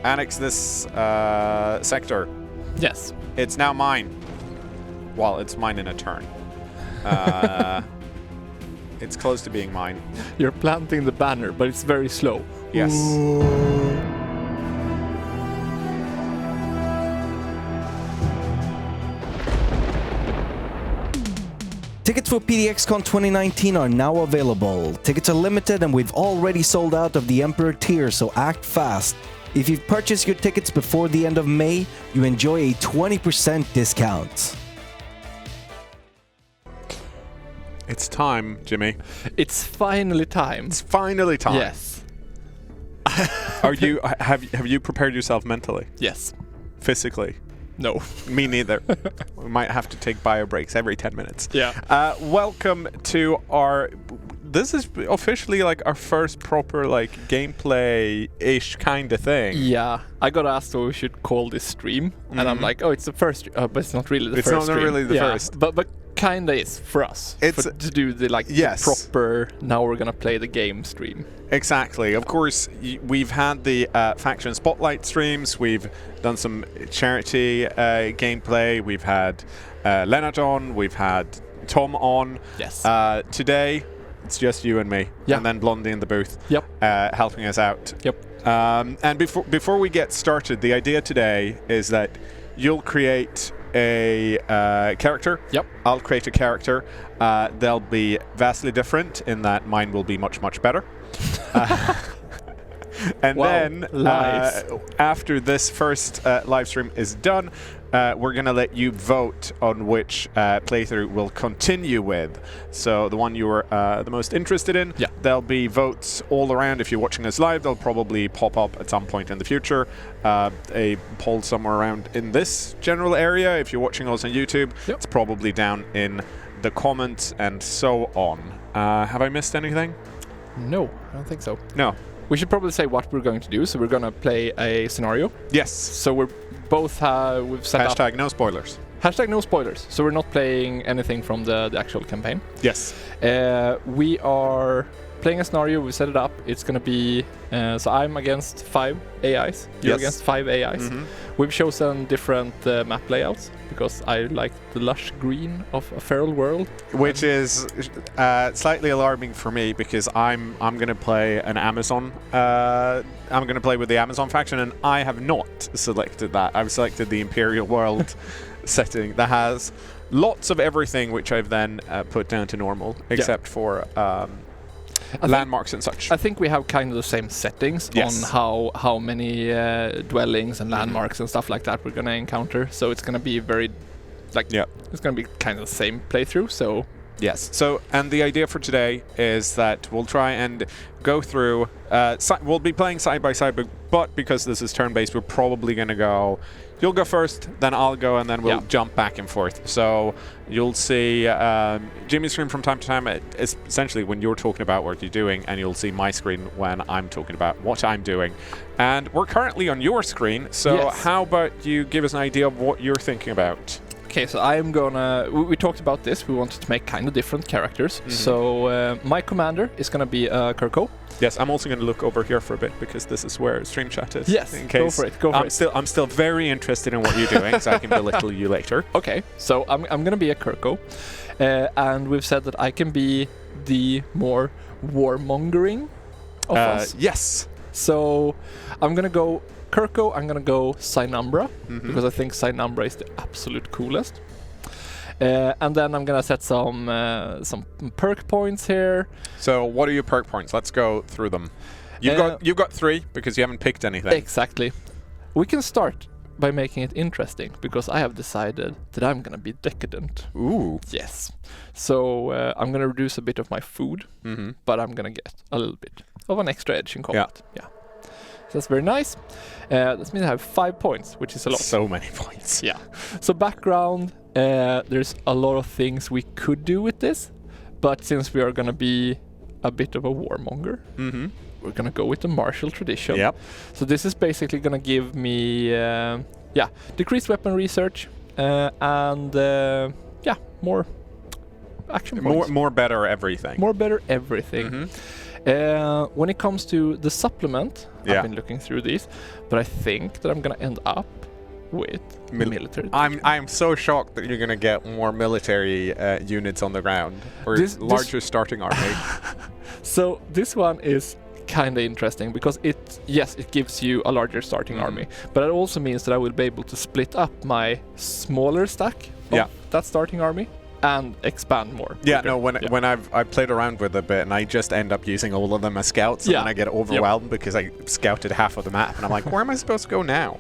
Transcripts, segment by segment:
annex this sector. Yes. It's now mine. Well, it's mine in a turn. It's close to being mine. You're planting the banner, but it's very slow. Yes. Tickets for Pdx Con 2019 are now available. Tickets are limited and we've already sold out of the Emperor tier, so act fast. If you've purchased your tickets before the end of May, you enjoy a 20% discount. It's time, Jimmy. It's finally time. It's finally time. Yes. Are you? Have you prepared yourself mentally? Yes. Physically? No. Me neither. We might have to take bio breaks every 10 minutes. Yeah. Welcome to our... This is officially like our first proper like gameplay-ish kind of thing. Yeah. I got asked what we should call this stream. And I'm like, oh, it's the first... but it's not really the first stream. It's not really the first. But kinda is for us. It's to do the like the proper, now we're gonna play the game stream. Exactly. Of course, we've had the faction spotlight streams. We've done some charity gameplay. We've had Leonard on. We've had Tom on. Yes. Today, it's just you and me. Yeah. And then Blondie in the booth. Yep. Helping us out. Yep. And before we get started, the idea today is that you'll create a character. Yep. I'll create a character. They'll be vastly different in that mine will be much, much better. And then after this first live stream is done, we're going to let you vote on which playthrough we'll continue with. So the one you were the most interested in, there'll be votes all around. If you're watching this live, they'll probably pop up at some point in the future. A poll somewhere around in this general area. If you're watching us on YouTube, it's probably down in the comments and so on. Have I missed anything? No, I don't think so. No. We should probably say what we're going to do. So we're going to play a scenario. Yes. So we're both we've set up... Hashtag no spoilers. Hashtag no spoilers. So we're not playing anything from the actual campaign. Yes. We are playing a scenario. We set it up. It's going to be... so I'm against 5 AIs. You're against 5 AIs. Mm-hmm. We've chosen different map layouts because I like the lush green of a feral world. Which is slightly alarming for me because I'm going to play an Amazon. I'm going to play with the Amazon faction, and I have not selected that. I've selected the Imperial World setting that has lots of everything, which I've then put down to normal, except for landmarks and such. I think we have kind of the same settings on how many dwellings and landmarks and stuff like that we're going to encounter. So it's going to be very, it's going to be kind of the same playthrough. So yes. So, and the idea for today is that we'll try and go through. We'll be playing side by side, but because this is turn-based, we're probably going to go. You'll go first, then I'll go, and then we'll jump back and forth. So you'll see Jimmy's screen from time to time. It's essentially when you're talking about what you're doing, and you'll see my screen when I'm talking about what I'm doing. And we're currently on your screen, so how about you give us an idea of what you're thinking about? Okay, so I'm gonna... We talked about this. We wanted to make kind of different characters. Mm-hmm. So my commander is gonna be Kir'ko. Yes, I'm also going to look over here for a bit because this is where stream chat is. Yes, in case go for it. I'm still very interested in what you're doing, so I can belittle you later. Okay, so I'm going to be a Kir'ko, and we've said that I can be the more warmongering of us. Yes. So I'm going to go Kir'ko. I'm going to go Synumbra because I think Synumbra is the absolute coolest. And then I'm gonna set some perk points here. So what are your perk points? Let's go through them. You've got 3 because you haven't picked anything. Exactly. We can start by making it interesting because I have decided that I'm gonna be decadent. Ooh. Yes. So I'm gonna reduce a bit of my food, but I'm gonna get a little bit of an extra edge in combat. Yeah. So that's very nice. That means I have 5 points, which is a lot. So many points. Yeah. So background. There's a lot of things we could do with this, but since we are going to be a bit of a warmonger, we're going to go with the martial tradition. Yep. So this is basically going to give me, decreased weapon research and, more action points. More better everything. More better everything. When it comes to the supplement, Yeah. I've been looking through these, but I think that I'm gonna end up with military. I'm so shocked that you're gonna get more military units on the ground or larger starting army. So this one is kind of interesting because it gives you a larger starting army, but it also means that I will be able to split up my smaller stack of that starting army and expand more. Yeah, no, when I've played around with a bit and I just end up using all of them as scouts and then I get overwhelmed because I scouted half of the map and I'm like, where am I supposed to go now?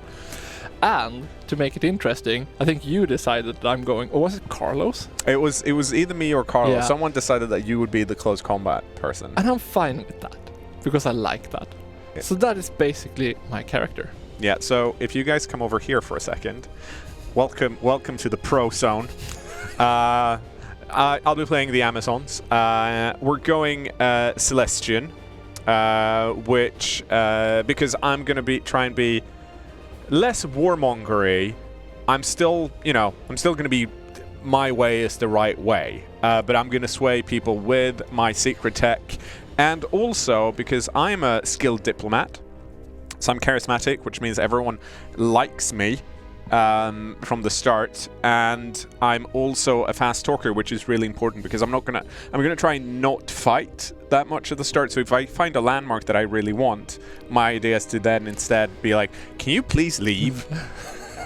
And to make it interesting, I think you decided that I'm going, or was it Carlos? It was either me or Carlos. Yeah. Someone decided that you would be the close combat person. And I'm fine with that because I like that. Yeah. So that is basically my character. Yeah, so if you guys come over here for a second, welcome to the pro zone. I'll be playing the Amazons. We're going Celestian, which because I'm gonna try and be less warmongery. I'm still gonna be my way is the right way, but I'm gonna sway people with my secret tech, and also because I'm a skilled diplomat, so I'm charismatic, which means everyone likes me from the start, and I'm also a fast talker, which is really important because I'm gonna try and not fight that much at the start. So if I find a landmark that I really want, my idea is to then instead be like, can you please leave?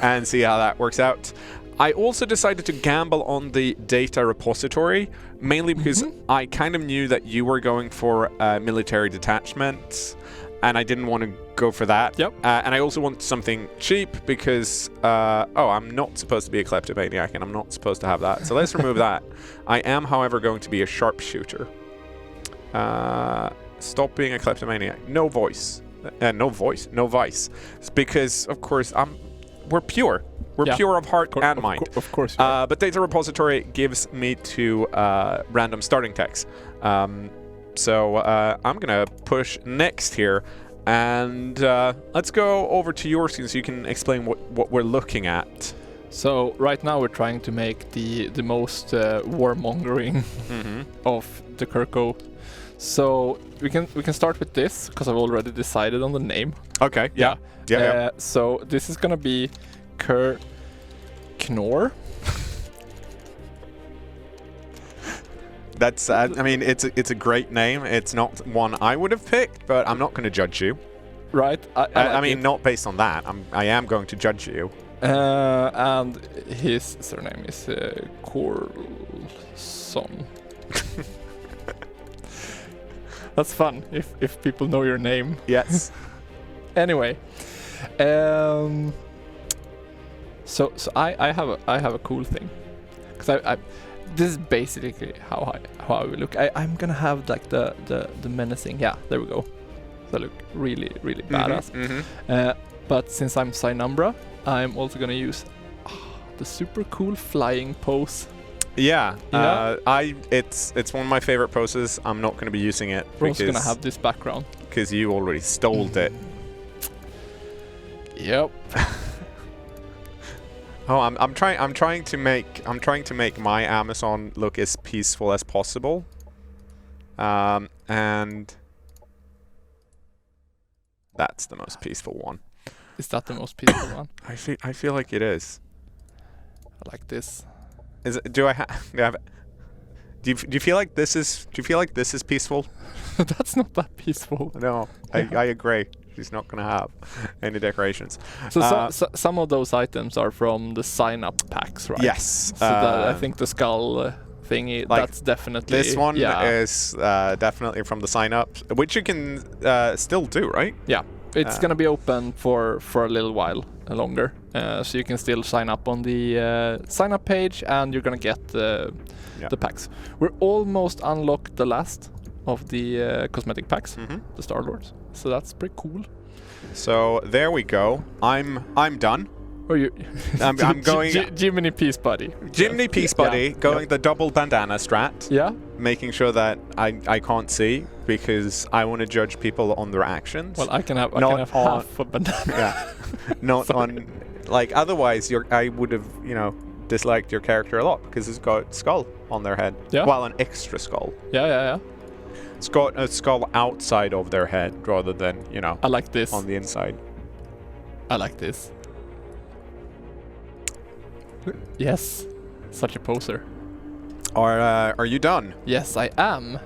And see how that works out. I also decided to gamble on the data repository, mainly because I kind of knew that you were going for military detachments, and I didn't want to go for that. Yep. And I also want something cheap because, I'm not supposed to be a kleptomaniac and I'm not supposed to have that. So let's remove that. I am, however, going to be a sharpshooter. Stop being a kleptomaniac. No voice. No vice. It's because, of course, we're pure. We're pure of heart and mind. Of course. But data repository gives me to random starting techs. So I'm gonna push next here, and let's go over to your screen so you can explain what we're looking at. So right now we're trying to make the most warmongering of the Kir'ko. So we can start with this because I've already decided on the name. Okay. Yeah. So this is gonna be Knor. That's. I mean, it's a great name. It's not one I would have picked, but I'm not going to judge you. Right. I mean, not based on that. I am going to judge you. And his surname is Corlson. That's fun if people know your name. Yes. Anyway, so I have a cool thing because this is basically how I will look. I'm gonna have like the menacing. Yeah, there we go. So I look really badass. But since I'm Cynumbra, I'm also gonna use the super cool flying pose. Yeah. It's one of my favorite poses. I'm not going to be using it. We're also gonna have this background because you already stole it. Yep. Oh, I'm trying to make my Amazon look as peaceful as possible. And that's the most peaceful one. Is that the most peaceful one? I feel like it is. I like this. Is it, do you feel like this is peaceful? That's not that peaceful. No, I agree. She's not gonna have any decorations. So some of those items are from the sign-up packs, right? Yes. So I think the skull thingy, like that's definitely... This one is definitely from the sign-up, which you can still do, right? Yeah. It's gonna be open for a little while longer, so you can still sign up on the sign-up page, and you're gonna get the packs. We're almost unlocked the last of the cosmetic packs, the Star-Lords. So that's pretty cool. So there we go. I'm done. Or you? I'm going. Jiminy Peace Buddy. Jiminy Peace Buddy, going the double bandana strat. Yeah. Making sure that I can't see because I want to judge people on their actions. Well, I can have half a bandana. Yeah. Not on. Like otherwise, I would have disliked your character a lot because it's got skull on their head. Yeah. Well, an extra skull. Yeah. It's got a skull outside of their head rather than, you know, I like this. on the inside. I like this. Yes. Such a poser. Are you done? Yes, I am.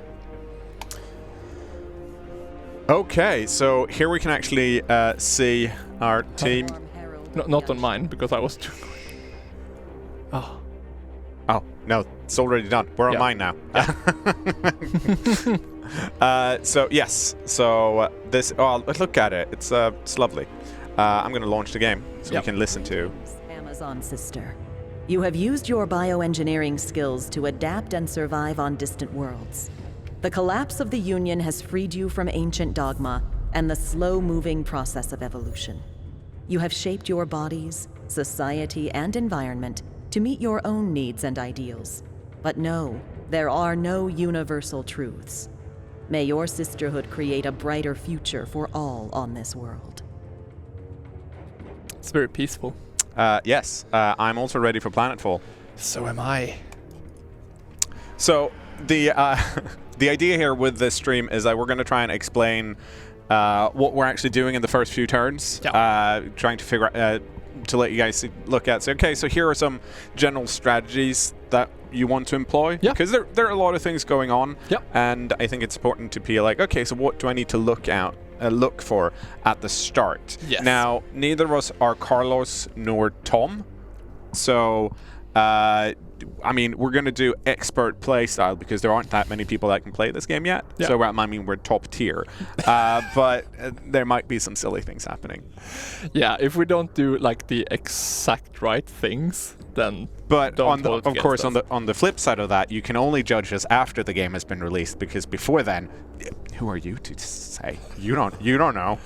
Okay, so here we can actually see our team. No, not on mine, because I was too... Oh. Oh, no, it's already done. We're on mine now. So, yes. So, this... Oh, look at it. It's lovely. I'm going to launch the game so we can listen to... Amazon sister. You have used your bioengineering skills to adapt and survive on distant worlds. The collapse of the Union has freed you from ancient dogma and the slow-moving process of evolution. You have shaped your bodies, society, and environment to meet your own needs and ideals. But no, there are no universal truths. May your sisterhood create a brighter future for all on this world. It's very peaceful. Yes, I'm also ready for Planetfall. So am I. So, the idea here with this stream is that we're going to try and explain what we're actually doing in the first few turns. Trying to figure out, to let you guys look at. So, okay, so here are some general strategies that you want to employ. Because there are a lot of things going on. And I think it's important to be like, okay, so what do I need to look for at the start? Now, neither of us are Carlos nor Tom. So, I mean, we're going to do expert play style because there aren't that many people that can play this game yet. So, I mean, we're top tier. But there might be some silly things happening. Yeah, if we don't do like the exact right things, then but on the flip side of that, you can only judge us after the game has been released, because before then, who are you to say? You don't know.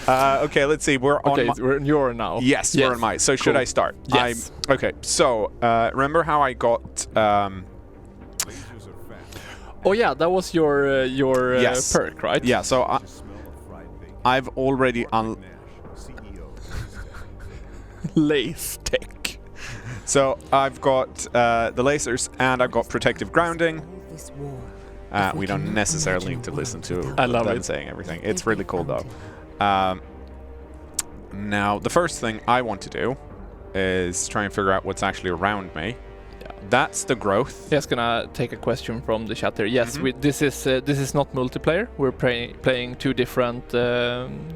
Okay, let's see. We're on your now. Yes, we're on my. So should I start? Yes. Okay. So remember how I got? Oh yeah, that was your perk, right? Yeah. So I've already Lace tech. So I've got the lasers and I've got protective grounding. We don't necessarily need to listen to them saying everything. It's really cool though. Now, the first thing I want to do is try and figure out what's actually around me. That's the growth. Just gonna take a question from the chat here. Yes, this is not multiplayer. We're playing two different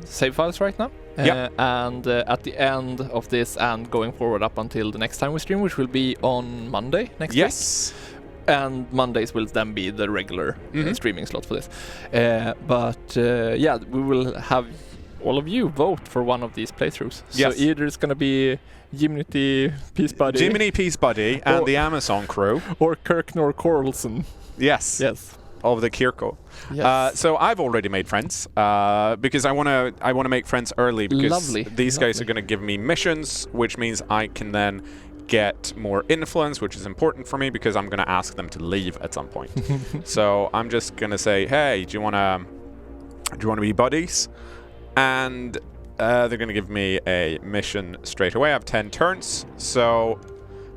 save files right now. And at the end of this and going forward up until the next time we stream, which will be on Monday next week. And Mondays will then be the regular streaming slot for this. We will have all of you vote for one of these playthroughs. So either it's going to be Jiminy Peace Buddy and the Amazon crew. Or Kir'ko Corlson. Yes. Of the Kir'ko. Yes. So I've already made friends because I want to make friends early because these guys are going to give me missions, which means I can then get more influence, which is important for me because I'm going to ask them to leave at some point. So I'm just going to say, hey, do you want to be buddies? And they're going to give me a mission straight away. I have 10 turns. So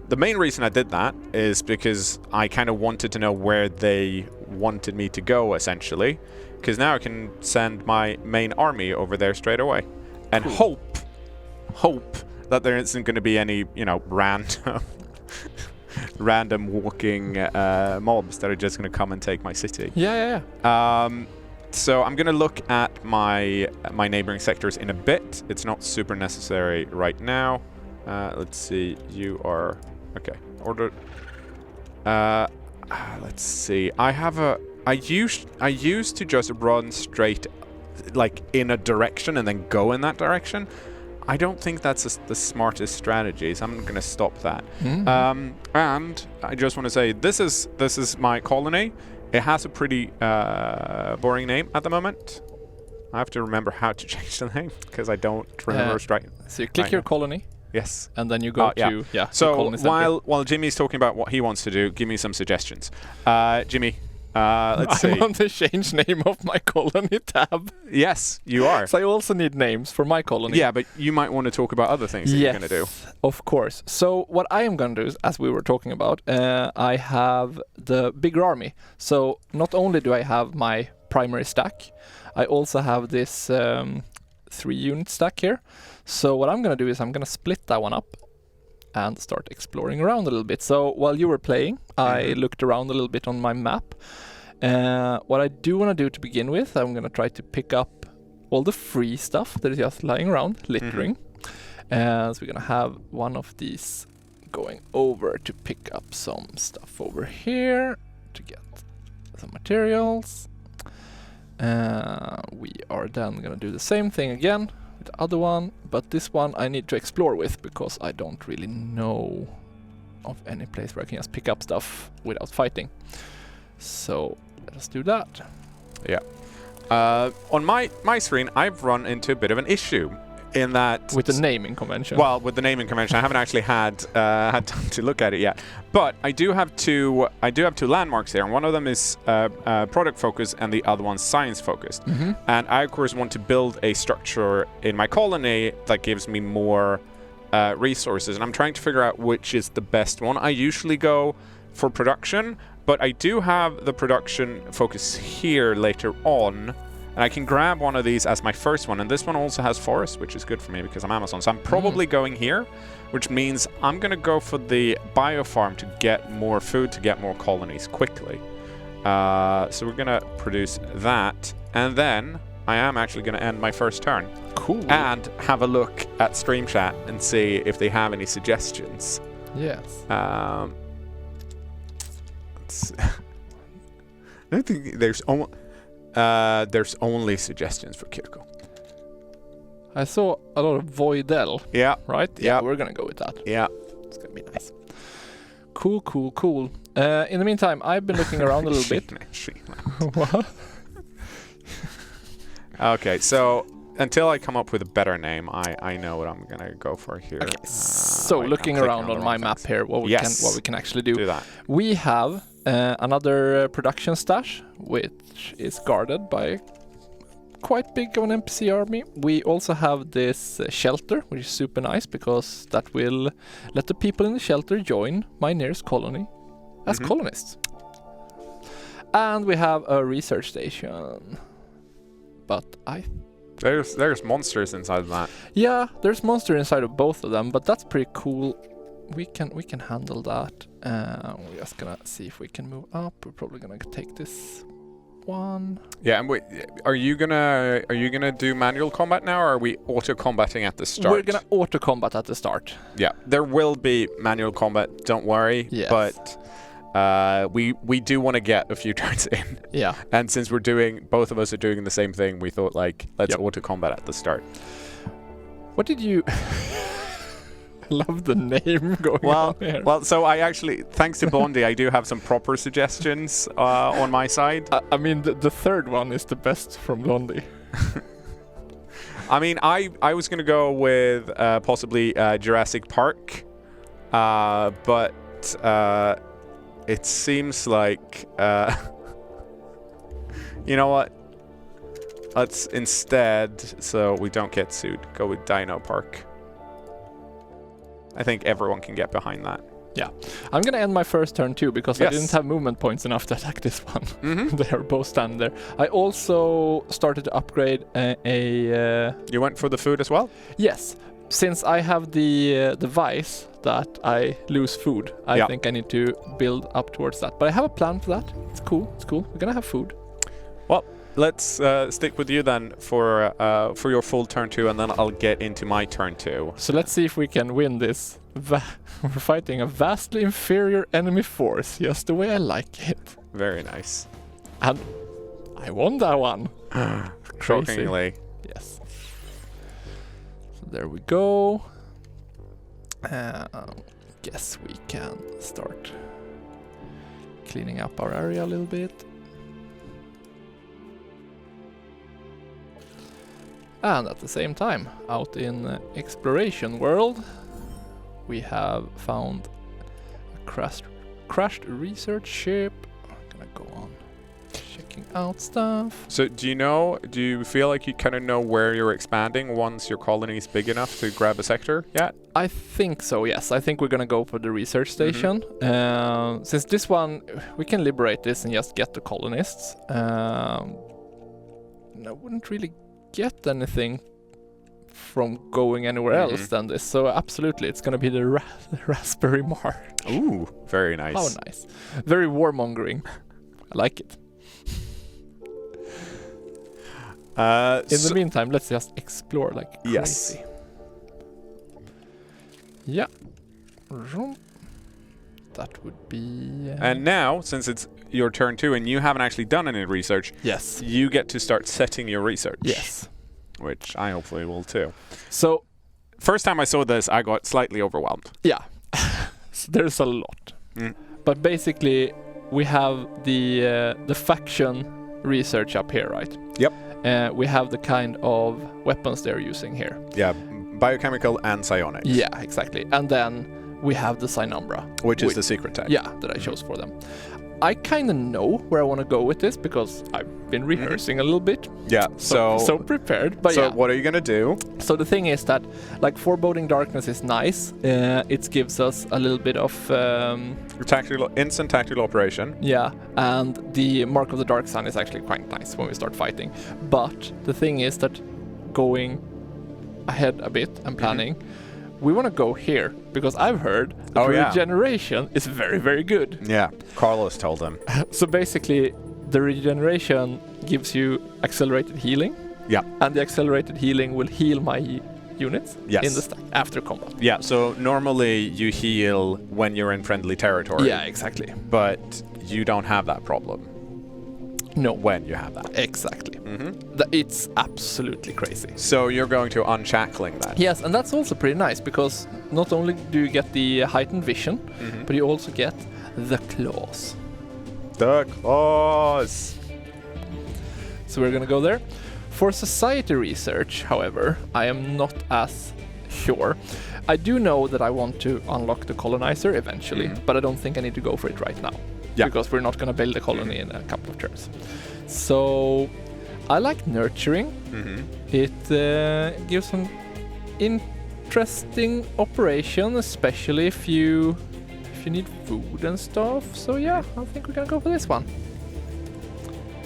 the main reason I did that is because I kind of wanted to know where they wanted me to go, essentially. Because now I can send my main army over there straight away. And hope that there isn't going to be any, random walking mobs that are just going to come and take my city. So I'm going to look at my neighboring sectors in a bit. It's not super necessary right now. Let's see. You are okay. Order. Let's see. I used to just run straight, like in a direction and then go in that direction. I don't think that's the smartest strategy, so I'm going to stop that. And I just want to say this is my colony. It has a pretty boring name at the moment. I have to remember how to change the name because I don't remember straight. So you click your colony. Yes. And then you go to So while Jimmy's talking about what he wants to do, give me some suggestions. Jimmy, Let's I see. want to change name of my colony tab. Yes, you are. So I also need names for my colony. Yeah, but you might want to talk about other things that you're going to do. Of course. So what I am going to do is, as we were talking about, I have the bigger army. So not only do I have my primary stack, I also have this 3-unit stack here. So what I'm going to do is I'm going to split that one up and start exploring around a little bit. So while you were playing, I looked around a little bit on my map. What I do want to do to begin with, I'm going to try to pick up all the free stuff that is just lying around, littering. So we're going to have one of these going over to pick up some stuff over here to get some materials. We are then going to do the same thing again with the other one, but this one I need to explore with because I don't really know of any place where I can just pick up stuff without fighting. So let us do that. Yeah. On my screen, I've run into a bit of an issue in that with the naming convention. Well, with the naming convention, I haven't actually had time to look at it yet. But I do have two landmarks there, and one of them is product focused, and the other one's science focused. And I of course want to build a structure in my colony that gives me more resources, and I'm trying to figure out which is the best one. I usually go for production, but I do have the production focus here later on. And I can grab one of these as my first one. And this one also has forest, which is good for me because I'm Amazon. So I'm probably going here, which means I'm going to go for the biofarm to get more food, to get more colonies quickly. So we're going to produce that. And then I am actually going to end my first turn. Cool. And have a look at Stream Chat and see if they have any suggestions. Yes. I don't think there's only suggestions for Kir'ko. I saw a lot of Voidel. Yeah. Right? Yeah. We're gonna go with that. Yeah. It's gonna be nice. Cool. In the meantime, I've been looking around a little bit. What? Okay, so until I come up with a better name, I know what I'm gonna go for here. Okay. So looking around on my map here, what we can actually do. Do that. We have another production stash, which is guarded by quite big of an NPC army. We also have this shelter, which is super nice because that will let the people in the shelter join my nearest colony as colonists. And we have a research station. But there's monsters inside of that. Yeah, there's monster inside of both of them, but that's pretty cool. We can handle that. We're just gonna see if we can move up. We're probably gonna take this one. Yeah, and wait, are you gonna do manual combat now, or are we auto combating at the start? We're gonna auto combat at the start. Yeah, there will be manual combat. Don't worry. Yes. But we do want to get a few turns in. Yeah. And since both of us are doing the same thing, we thought let's auto combat at the start. What did you? Love the name going on here. Well, so I actually, thanks to Bondi, I do have some proper suggestions on my side. I mean, the third one is the best from Blondie. I mean, I was going to go with possibly Jurassic Park, but it seems like, you know what? Let's instead, so we don't get sued, go with Dino Park. I think everyone can get behind that. Yeah. I'm going to end my first turn too, because I didn't have movement points enough to attack this one. They are both standing there. I also started to upgrade You went for the food as well? Yes. Since I have the device that I lose food, I think I need to build up towards that. But I have a plan for that. It's cool. We're going to have food. Well, let's stick with you then for your full turn 2, and then I'll get into my turn 2. So let's see if we can win this. We're fighting a vastly inferior enemy force, just the way I like it. Very nice. And I won that one. Shockingly. Yes. So there we go. Guess we can start cleaning up our area a little bit. And at the same time, out in exploration world, we have found a crashed research ship. I'm gonna go on Checking out stuff. So do you feel like you kind of know where you're expanding once your colony is big enough to grab a sector yet? I think so, yes. I think we're gonna go for the research station. Since this one, we can liberate this and just get the colonists. I wouldn't really get anything from going anywhere else than this. So absolutely, it's gonna be the Raspberry Mark. Ooh, very nice. How nice. Very warmongering. I like it. In the meantime, let's just explore like crazy. Yes. Yeah. That would be... And now, since it's your turn too, and you haven't actually done any research, yes, you get to start setting your research. Yes. Which I hopefully will too. So, first time I saw this, I got slightly overwhelmed. Yeah. So there's a lot. But basically, we have the faction research up here, right? Yep. We have the kind of weapons they're using here. Yeah, biochemical and psionics. Yeah, exactly. And then we have the Synumbra. Which is the secret type. Yeah, that I chose for them. I kind of know where I want to go with this because I've been rehearsing a little bit. Yeah, so prepared. But so what are you going to do? So the thing is that, like, Foreboding Darkness is nice. It gives us a little bit of... instant tactical operation. Yeah, and the Mark of the Dark Sun is actually quite nice when we start fighting. But the thing is that going ahead a bit and planning, we want to go here because I've heard that regeneration is very, very good. Yeah, Carlos told them. So basically, the regeneration gives you accelerated healing. Yeah. And the accelerated healing will heal my units yes. in the stack after combat. Yeah, so normally you heal when you're in friendly territory. Yeah, exactly. But you don't have that problem. No. When you have that. Exactly. It's absolutely crazy. So you're going to unshackling that. Yes, and that's also pretty nice because not only do you get the heightened vision, but you also get the claws. The claws! So we're gonna go there. For society research, however, I am not as sure. I do know that I want to unlock the colonizer eventually, but I don't think I need to go for it right now. Yeah. Because we're not going to build a colony in a couple of turns. So I like nurturing. It gives an interesting operation, especially if you need food and stuff. So yeah, I think we're going to go for this one.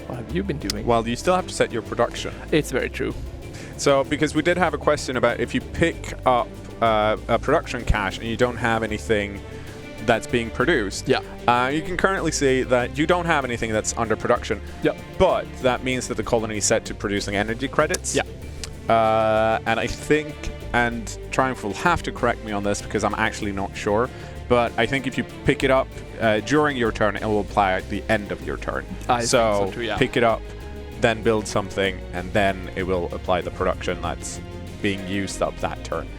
What have you been doing? Well, you still have to set your production. It's very true. So, because we did have a question about if you pick up a production cache and you don't have anything that's being produced, you can currently see that you don't have anything that's under production. Yeah. But that means that the colony is set to producing energy credits. Yeah. And I think, and Triumph will have to correct me on this because I'm actually not sure, but I think if you pick it up during your turn, it will apply at the end of your turn. I think so too, yeah. Pick it up, then build something, and then it will apply the production that's being used up that turn.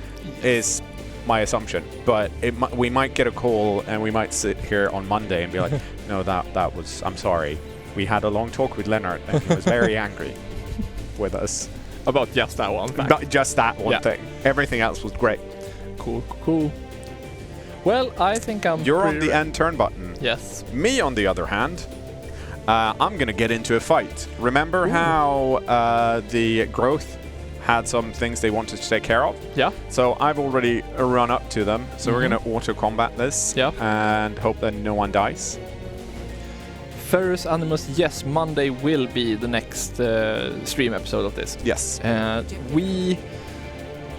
Is my assumption, but we might get a call and we might sit here on Monday and be like, no, that was, I'm sorry, we had a long talk with Leonard and he was very angry with us about just that one thing. Not just that one thing. Everything else was great. Cool. Well, I think you're on the end turn button. Yes. Me, on the other hand, I'm gonna get into a fight. Remember how the growth had some things they wanted to take care of? Yeah. So I've already run up to them. So we're going to auto-combat this and hope that no one dies. Ferrus Animus, yes, Monday will be the next stream episode of this. Yes. We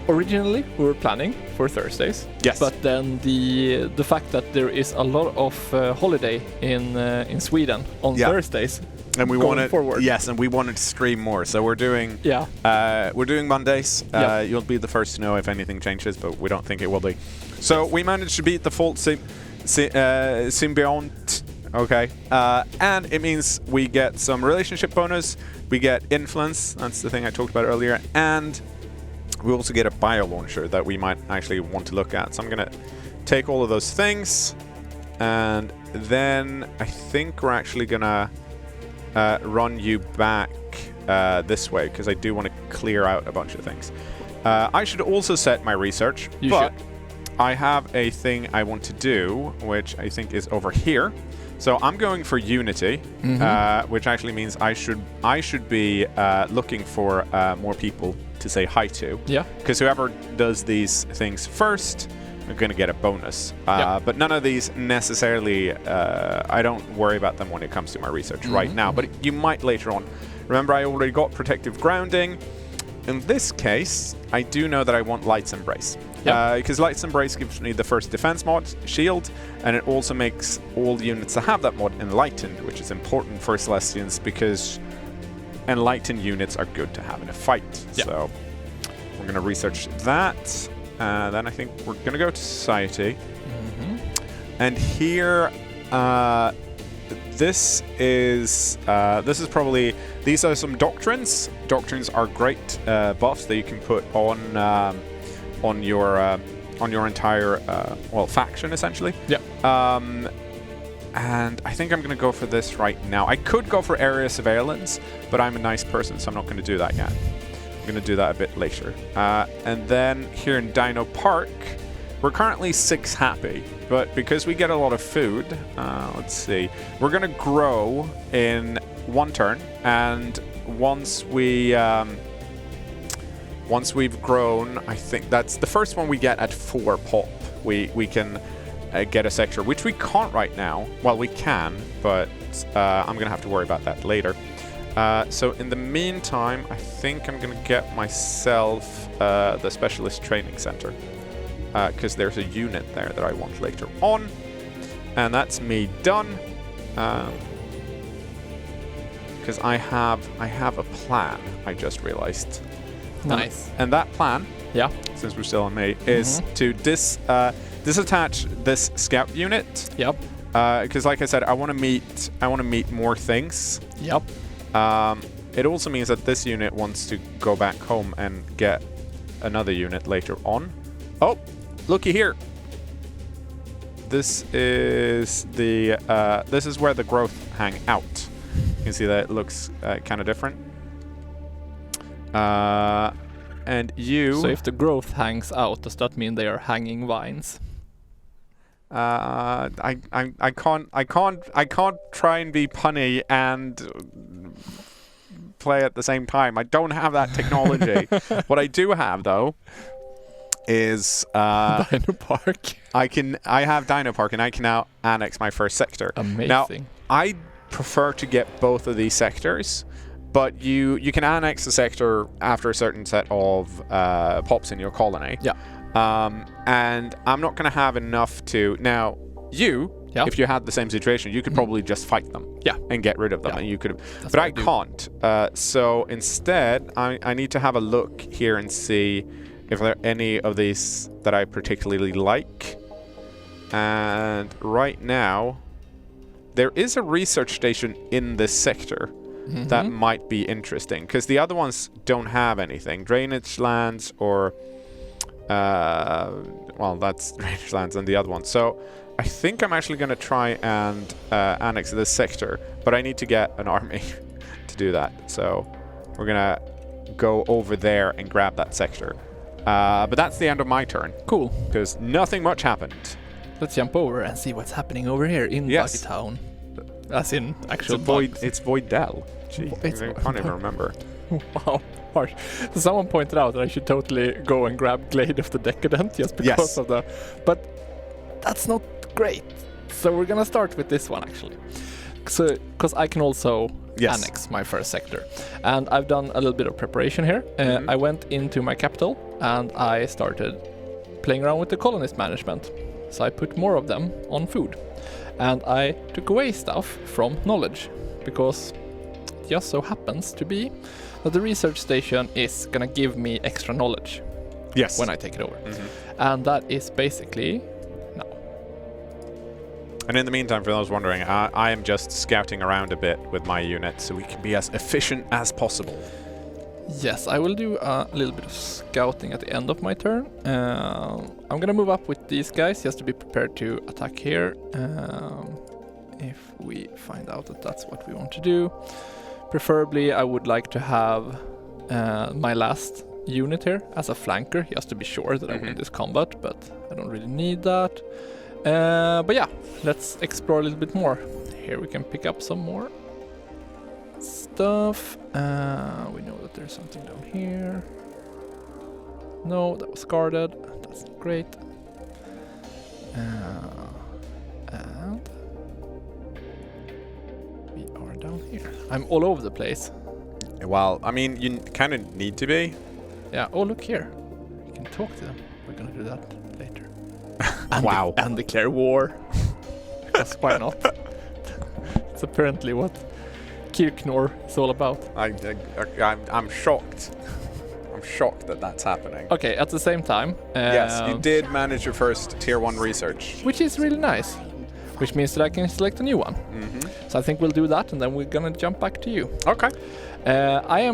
originally were planning for Thursdays. Yes. But then the fact that there is a lot of holiday in Sweden on Thursdays. And we wanted forward. Yes, and we wanted to stream more. So we're doing Mondays. You'll be the first to know if anything changes, but we don't think it will be. So we managed to beat the Fault Symbiont. Okay. And it means we get some relationship bonus, we get influence, that's the thing I talked about earlier, and we also get a bio launcher that we might actually want to look at. So I'm gonna take all of those things, and then I think we're actually gonna run you back this way because I do want to clear out a bunch of things. I should also set my research, You but I have a thing I want to do, which I think is over here. So I'm going for unity, which actually means I should be looking for more people to say hi to. Yeah. Because whoever does these things first are going to get a bonus. But none of these necessarily, I don't worry about them when it comes to my research right now. But you might later on. Remember, I already got protective grounding. In this case, I do know that I want Light's Embrace. Because Light's Embrace gives me the first defense mod, shield, and it also makes all units that have that mod enlightened, which is important for Celestians because enlightened units are good to have in a fight. So we're going to research that. Then I think we're going to go to Society. And here, this is probably, these are some doctrines. Doctrines are great buffs that you can put on your entire faction essentially. And I think I'm going to go for this right now. I could go for area surveillance, but I'm a nice person, so I'm not going to do that yet. I'm going to do that a bit later. And then here in Dino Park, we're currently 6 happy, but because we get a lot of food, let's see, we're going to grow in 1 turn, and once we've grown, I think that's the first one we get at 4 pop. We can get a sector, which we can't right now. Well, we can, but I'm going to have to worry about that later. So in the meantime, I think I'm going to get myself the Specialist Training Center, because there's a unit there that I want later on. And that's me done. Because I have a plan, I just realized. Nice. And that plan, since we're still on May, is to disattach this scout unit. Because like I said, I want to meet more things. It also means that this unit wants to go back home and get another unit later on. Oh, looky here. This is the this is where the growth hang out. You can see that it looks kind of different. And you. So if the growth hangs out, does that mean they are hanging vines? I can't try and be punny and play at the same time. I don't have that technology. What I do have though is Dino Park. I have Dino Park, and I can now annex my first sector. Amazing. Now, I prefer to get both of these sectors, but you can annex a sector after a certain set of pops in your colony. And I'm not going to have enough to... Now, if you had the same situation, you could probably just fight them and get rid of them. And you could, but I can't. So instead, I need to have a look here and see if there are any of these that I particularly like. And right now, there is a research station in this sector that might be interesting, because the other ones don't have anything. Drainage lands or... well, that's drainage lands and the other one. So I think I'm actually going to try and annex this sector, but I need to get an army to do that. So we're going to go over there and grab that sector. But that's the end of my turn. Cool. Because nothing much happened. Let's jump over and see what's happening over here in Buggy Town. As in actual bugs. It's Void Dell. Gee, I can't even remember. Wow. Harsh. So someone pointed out that I should totally go and grab Glade of the Decadent just because of the... But that's not great. So we're gonna start with this one actually. So, because I can also annex my first sector. And I've done a little bit of preparation here. I went into my capital and I started playing around with the colonist management. So I put more of them on food. And I took away stuff from knowledge, because it just so happens to be that the research station is gonna give me extra knowledge when I take it over. And that is basically now. And in the meantime, for those wondering, I am just scouting around a bit with my unit so we can be as efficient as possible. Yes, I will do a little bit of scouting at the end of my turn. I'm gonna move up with these guys just to be prepared to attack here. If we find out that that's what we want to do. Preferably, I would like to have my last unit here as a flanker, just to be sure that I win this combat, but I don't really need that. But yeah, let's explore a little bit more. Here we can pick up some more stuff. We know that there's something down here. No, that was guarded. That's not great. And we are down here. I'm all over the place. Well, I mean, you kind of need to be. Yeah. Oh, look here. We can talk to them. We're gonna do that later. Wow. And declare war. Because why not? It's apparently what Kir'ko is all about. I'm shocked. I'm shocked that that's happening. Okay, at the same time... yes, you did manage your first Tier 1 research. Which is really nice. Which means that I can select a new one. So I think we'll do that, and then we're gonna jump back to you. Okay. I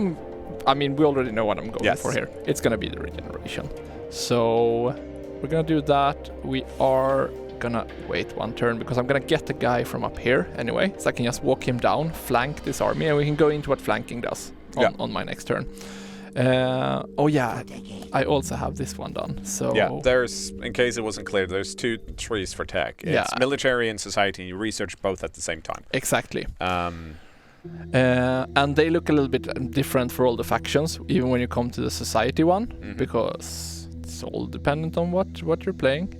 mean, we already know what I'm going for here. It's gonna be the regeneration. So we're gonna do that. We are gonna wait one turn because I'm gonna get the guy from up here anyway, so I can just walk him down, flank this army, and we can go into what flanking does on my next turn. Oh yeah, I also have this one done. So yeah, there's, in case it wasn't clear, there's 2 trees for tech. It's military and society, and you research both at the same time. Exactly. And they look a little bit different for all the factions, even when you come to the society one, because it's all dependent on what you're playing.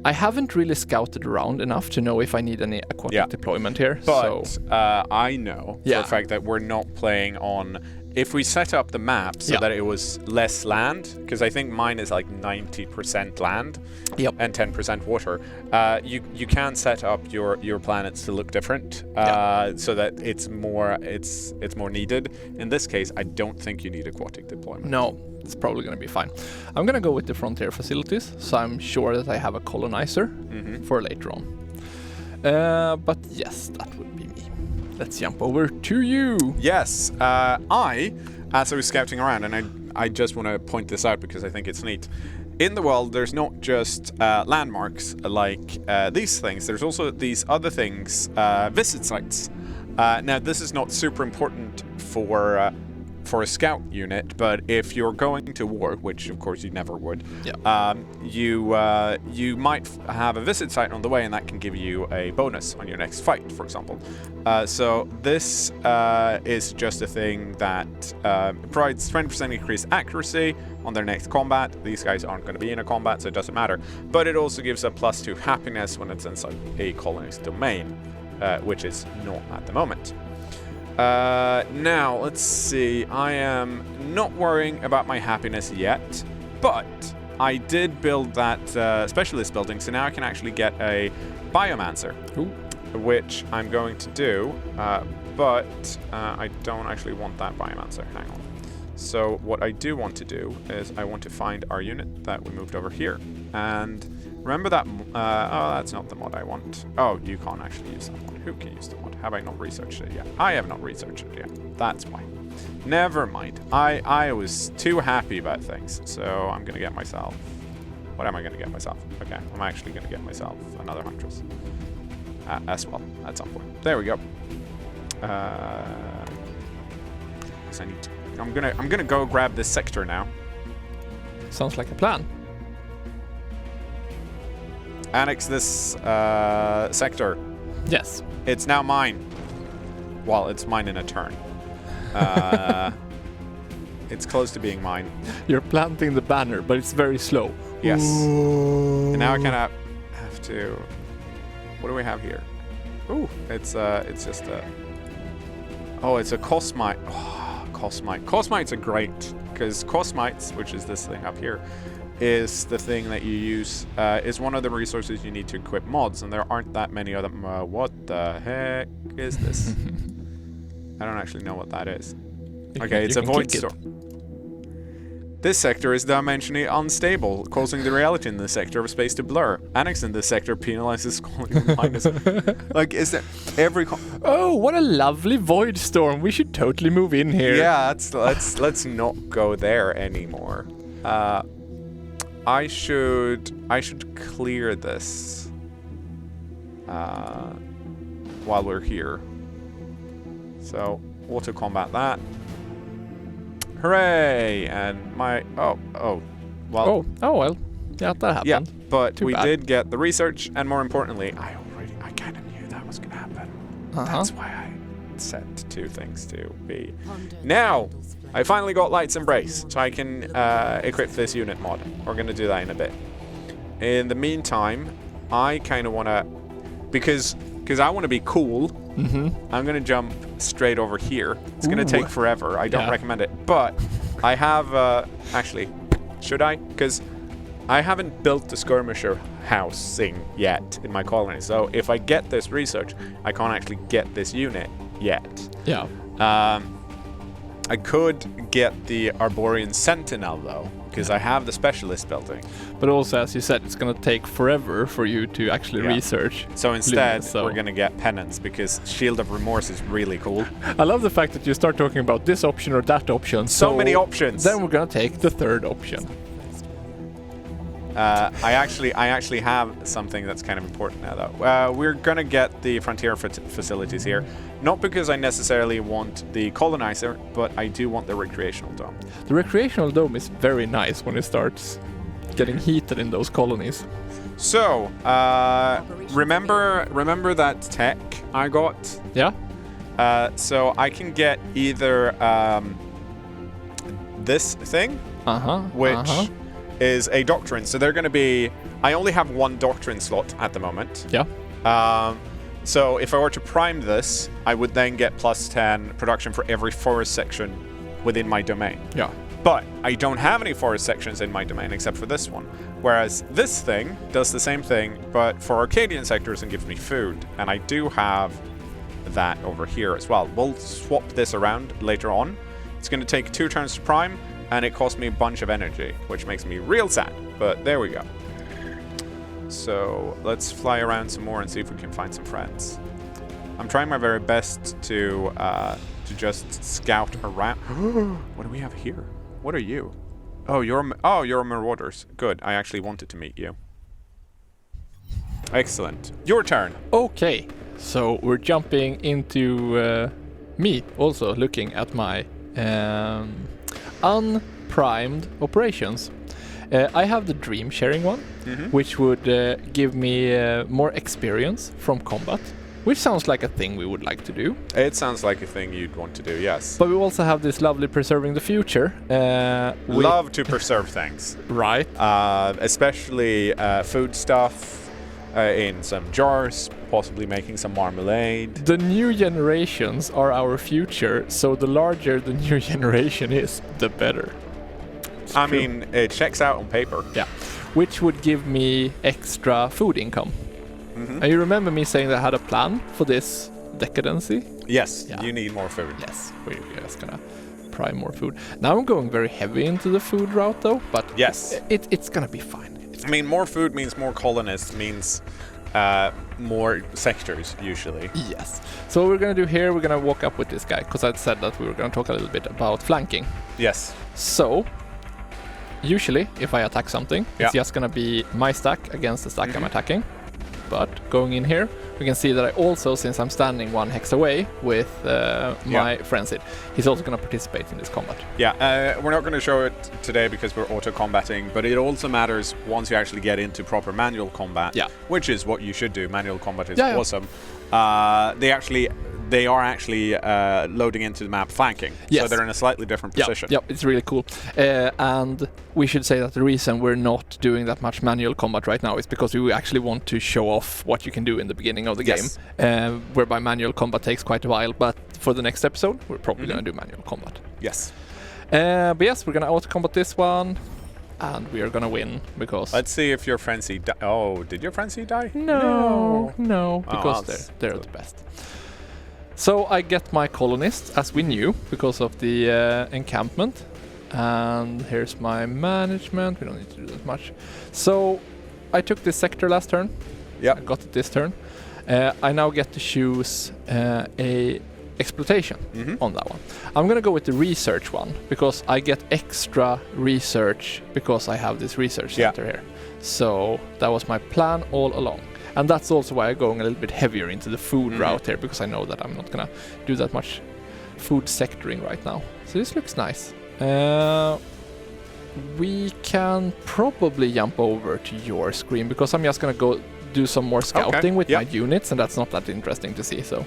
I haven't really scouted around enough to know if I need any aquatic deployment here. But I know for a fact that we're not playing on... If we set up the map so that it was less land, because I think mine is like 90% land and 10% water, you can set up your planets to look different so that it's more needed. In this case, I don't think you need aquatic deployment. No, it's probably going to be fine. I'm going to go with the frontier facilities, so I'm sure that I have a colonizer for later on. But yes, that would be me. Let's jump over to you. Yes, as I was scouting around, and I just want to point this out because I think it's neat. In the world, there's not just landmarks like these things. There's also these other things, visit sites. Now, this is not super important for a scout unit, but if you're going to war, which of course you never would, you might have a visit site on the way, and that can give you a bonus on your next fight, for example. So this is just a thing that provides 20% increased accuracy on their next combat. These guys aren't going to be in a combat, so it doesn't matter. But it also gives a +2 happiness when it's inside a colonist domain, which is not at the moment. Now, let's see. I am not worrying about my happiness yet, but I did build that specialist building, so now I can actually get a biomancer, which I'm going to do, but I don't actually want that biomancer. Hang on. So what I do want to do is I want to find our unit that we moved over here, and remember that... oh, that's not the mod I want. Oh, you can't actually use that mod. Who can use the mod? Have I not researched it yet? I have not researched it yet. That's why. Never mind. I was too happy about things, so I'm going to get myself... What am I going to get myself? Okay, I'm actually going to get myself another Huntress as well at some point. There we go. I need to... I'm gonna go grab this sector now. Sounds like a plan. Annex this sector. Yes. It's now mine. Well, it's mine in a turn. It's close to being mine. You're planting the banner, but it's very slow. Yes. And now I kind of have to... What do we have here? Ooh, it's just a... Oh, it's a Cosmite. Oh, Cosmite. Cosmites are great, because Cosmites, which is this thing up here, is the thing that you use, is one of the resources you need to equip mods, and there aren't that many of them. What the heck is this? I don't actually know what that is. Okay, it's a void storm. This sector is dimensionally unstable, causing the reality in this sector of space to blur. Annexing this sector penalizes colony minus. Like, is there every... Oh, what a lovely void storm. We should totally move in here. Yeah, let's not go there anymore. I should clear this while we're here. So, auto combat that. Hooray! And my well. Oh well. Yeah, that happened. Yeah, but Too we bad. did get the research, and more importantly, I kind of knew that was gonna happen. That's why I set 2 things to be. Now, I finally got Light's Embrace, so I can equip this unit mod. We're gonna do that in a bit. In the meantime, I kind of wanna, because I want to be cool. I'm gonna jump straight over here. It's gonna take forever. I don't recommend it, but I have actually, should I? Because I haven't built the skirmisher housing yet in my colony. So if I get this research, I can't actually get this unit yet. Yeah. I could get the Arborean Sentinel though, because I have the specialist building. But also, as you said, it's gonna take forever for you to actually research. So instead, Lumens, we're gonna get Penance, because Shield of Remorse is really cool. I love the fact that you start talking about this option or that option. So many options. Then we're gonna take the 3rd option. I actually have something that's kind of important now, though. We're gonna get the frontier facilities here, not because I necessarily want the colonizer, but I do want the recreational dome. The recreational dome is very nice when it starts getting heated in those colonies. So, remember that tech I got? Yeah. So I can get either this thing, which is a doctrine. So they're going to be. I only have 1 doctrine slot at the moment. Yeah. So if I were to prime this, I would then get +10 production for every forest section within my domain. Yeah. But I don't have any forest sections in my domain except for this one. Whereas this thing does the same thing, but for Arcadian sectors and gives me food. And I do have that over here as well. We'll swap this around later on. It's going to take 2 turns to prime, and it costs me a bunch of energy, which makes me real sad. But there we go. So let's fly around some more and see if we can find some friends. I'm trying my very best to just scout around. What do we have here? What are you? Oh, you're Marauders. Good. I actually wanted to meet you. Excellent. Your turn. Okay. So we're jumping into me also looking at my unprimed operations. I have the dream sharing one, which would give me more experience from combat, which sounds like a thing we would like to do. It sounds like a thing you'd want to do, yes. But we also have this lovely preserving the future. Love to preserve things. Right. Especially food stuff in some jars, possibly making some marmalade. The new generations are our future, so the larger the new generation is, the better. I mean, it checks out on paper. Yeah, which would give me extra food income. And you remember me saying that I had a plan for this decadency? Yes, Yeah. You need more food. Yes, we're just gonna prime more food. Now I'm going very heavy into the food route though, but Yes. it's gonna be fine. I mean, more food means more colonists, means more sectors, usually. Yes. So what we're gonna do here, we're gonna walk up with this guy, because I said that we were gonna talk a little bit about flanking. Yes. So, usually, if I attack something, it's just gonna be my stack against the stack I'm attacking. But going in here, we can see that I also, since I'm standing 1 hex away with my Frenzied, he's also gonna participate in this combat. Yeah, we're not going to show it today because we're auto-combating, but it also matters once you actually get into proper manual combat, which is what you should do. Manual combat is awesome. They are actually loading into the map flanking, so they're in a slightly different position. Yeah, it's really cool. And we should say that the reason we're not doing that much manual combat right now is because we actually want to show off what you can do in the beginning of the game, whereby manual combat takes quite a while, but for the next episode, we're probably going to do manual combat. Yes. But yes, we're going to auto-combat this one, and we are going to win, because... Let's see if your frenzy Oh, did your frenzy die? No, because they're the best. So I get my colonists, as we knew, because of the encampment. And here's my management. We don't need to do that much. So I took this sector last turn. Yeah. I got it this turn. I now get to choose a exploitation on that one. I'm gonna go with the research one, because I get extra research because I have this research center here. So that was my plan all along. And that's also why I'm going a little bit heavier into the food route here, because I know that I'm not gonna do that much food sectoring right now. So this looks nice. We can probably jump over to your screen because I'm just gonna go do some more scouting with my units, and that's not that interesting to see. So